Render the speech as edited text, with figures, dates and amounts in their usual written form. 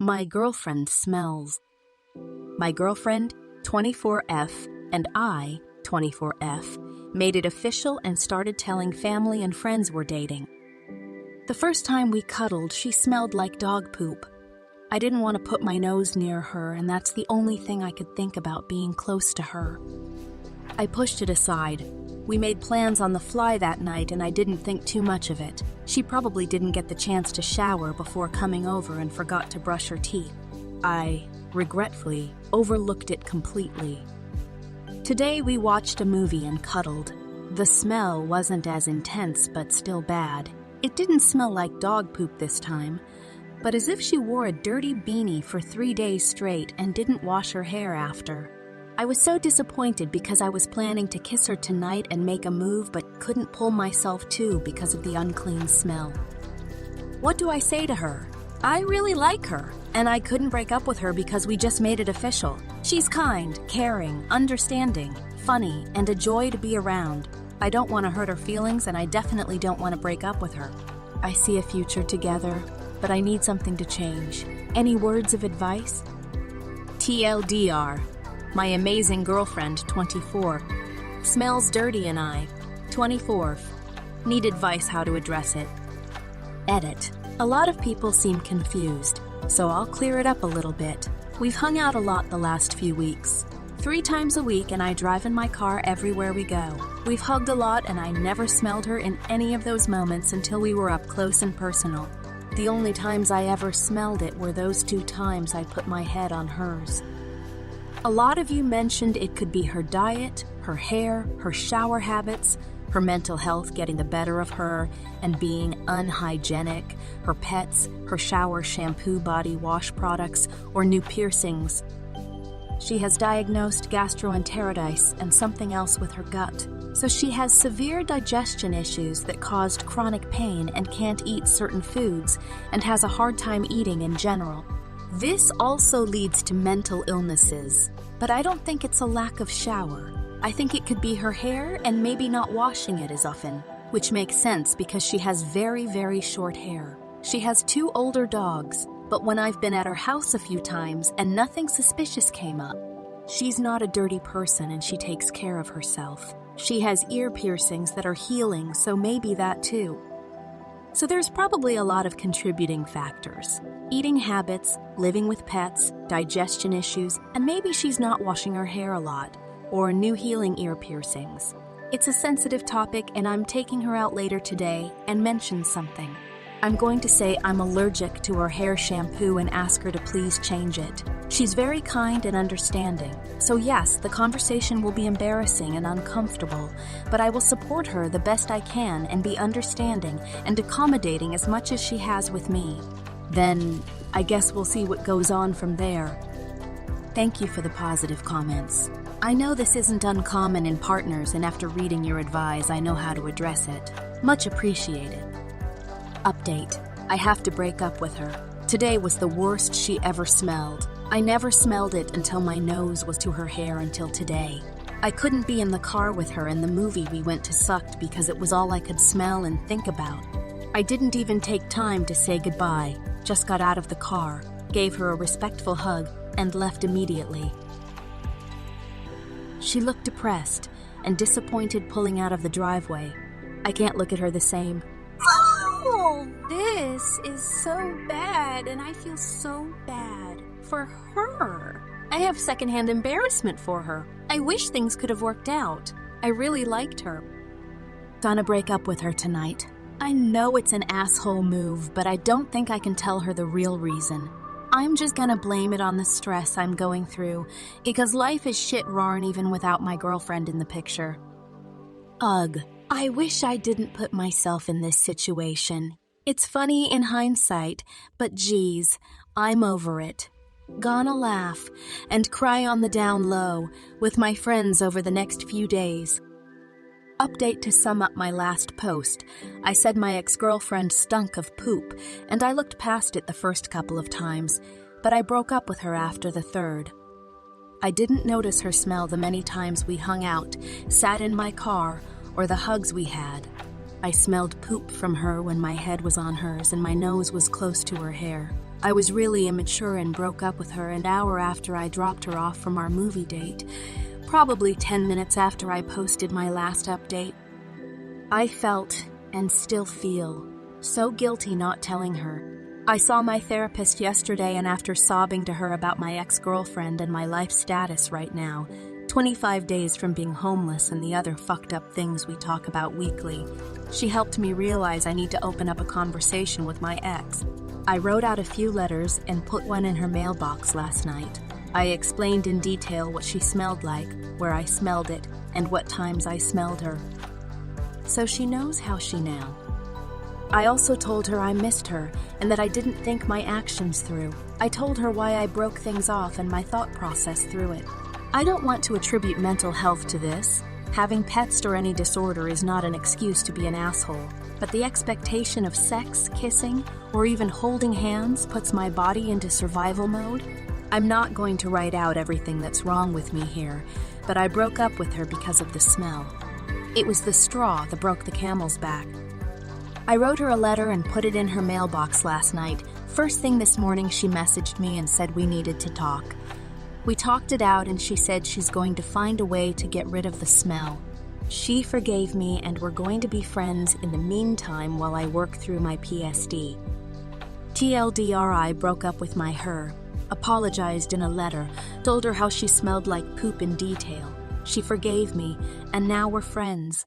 My girlfriend smells. My girlfriend, 24F, and I, 24F, made it official and started telling family and friends we're dating. The first time we cuddled, she smelled like dog poop. I didn't want to put my nose near her, and that's the only thing I could think about being close to her. I pushed it aside. We made plans on the fly that night, and I didn't think too much of it. She probably didn't get the chance to shower before coming over and forgot to brush her teeth. I, regretfully, overlooked it completely. Today we watched a movie and cuddled. The smell wasn't as intense, but still bad. It didn't smell like dog poop this time, but as if she wore a dirty beanie for 3 days straight and didn't wash her hair after. I was so disappointed because I was planning to kiss her tonight and make a move, but couldn't pull myself to because of the unclean smell. What do I say to her? I really like her, and I couldn't break up with her because we just made it official. She's kind, caring, understanding, funny, and a joy to be around. I don't want to hurt her feelings, and I definitely don't want to break up with her. I see a future together, but I need something to change. Any words of advice? TLDR. My amazing girlfriend, 24, smells dirty, and I, 24, need advice how to address it. Edit. A lot of people seem confused, so I'll clear it up a little bit. We've hung out a lot the last few weeks. 3 times a week, and I drive in my car everywhere we go. We've hugged a lot, and I never smelled her in any of those moments until we were up close and personal. The only times I ever smelled it were those 2 times I put my head on hers. A lot of you mentioned it could be her diet, her hair, her shower habits, her mental health getting the better of her and being unhygienic, her pets, her shower shampoo body wash products, or new piercings. She has diagnosed gastroenteritis and something else with her gut. So she has severe digestion issues that caused chronic pain and can't eat certain foods and has a hard time eating in general. This also leads to mental illnesses, but I don't think it's a lack of shower. I think it could be her hair and maybe not washing it as often, which makes sense because she has very, very short hair. She has 2 older dogs, but when I've been at her house a few times and nothing suspicious came up. She's not a dirty person and she takes care of herself. She has ear piercings that are healing, so maybe that too. So there's probably a lot of contributing factors. Eating habits, living with pets, digestion issues, and maybe she's not washing her hair a lot, or new healing ear piercings. It's a sensitive topic, and I'm taking her out later today and mention something. I'm going to say I'm allergic to her hair shampoo and ask her to please change it. She's very kind and understanding. So yes, the conversation will be embarrassing and uncomfortable, but I will support her the best I can and be understanding and accommodating as much as she has with me. Then, I guess we'll see what goes on from there. Thank you for the positive comments. I know this isn't uncommon in partners, and after reading your advice, I know how to address it. Much appreciated. Update. I have to break up with her. Today was the worst she ever smelled. I never smelled it until my nose was to her hair until today. I couldn't be in the car with her, and the movie we went to sucked because it was all I could smell and think about. I didn't even take time to say goodbye, just got out of the car, gave her a respectful hug, and left immediately. She looked depressed and disappointed pulling out of the driveway. I can't look at her the same. Oh, this is so bad, and I feel so bad for her. I have secondhand embarrassment for her. I wish things could have worked out. I really liked her. Gonna break up with her tonight. I know it's an asshole move, but I don't think I can tell her the real reason. I'm just gonna blame it on the stress I'm going through, because life is shit roaring even without my girlfriend in the picture. Ugh. I wish I didn't put myself in this situation. It's funny in hindsight, but geez, I'm over it. Gonna laugh and cry on the down low with my friends over the next few days. Update to sum up my last post. I said my ex-girlfriend stunk of poop, and I looked past it the first couple of times, but I broke up with her after the 3rd. I didn't notice her smell the many times we hung out, sat in my car, or the hugs we had. I smelled poop from her when my head was on hers and my nose was close to her hair. I was really immature and broke up with her an hour after I dropped her off from our movie date, probably 10 minutes after I posted my last update. I felt, and still feel, so guilty not telling her. I saw my therapist yesterday, and after sobbing to her about my ex-girlfriend and my life status right now, 25 days from being homeless and the other fucked up things we talk about weekly, she helped me realize I need to open up a conversation with my ex. I wrote out a few letters and put one in her mailbox last night. I explained in detail what she smelled like, where I smelled it, and what times I smelled her. So she knows how she now. I also told her I missed her and that I didn't think my actions through. I told her why I broke things off and my thought process through it. I don't want to attribute mental health to this. Having pets or any disorder is not an excuse to be an asshole, but the expectation of sex, kissing, or even holding hands puts my body into survival mode. I'm not going to write out everything that's wrong with me here, but I broke up with her because of the smell. It was the straw that broke the camel's back. I wrote her a letter and put it in her mailbox last night. First thing this morning, she messaged me and said we needed to talk. We talked it out, and she said she's going to find a way to get rid of the smell. She forgave me, and we're going to be friends in the meantime while I work through my PSD. TLDR, I broke up with her, apologized in a letter, told her how she smelled like poop in detail. She forgave me, and now we're friends.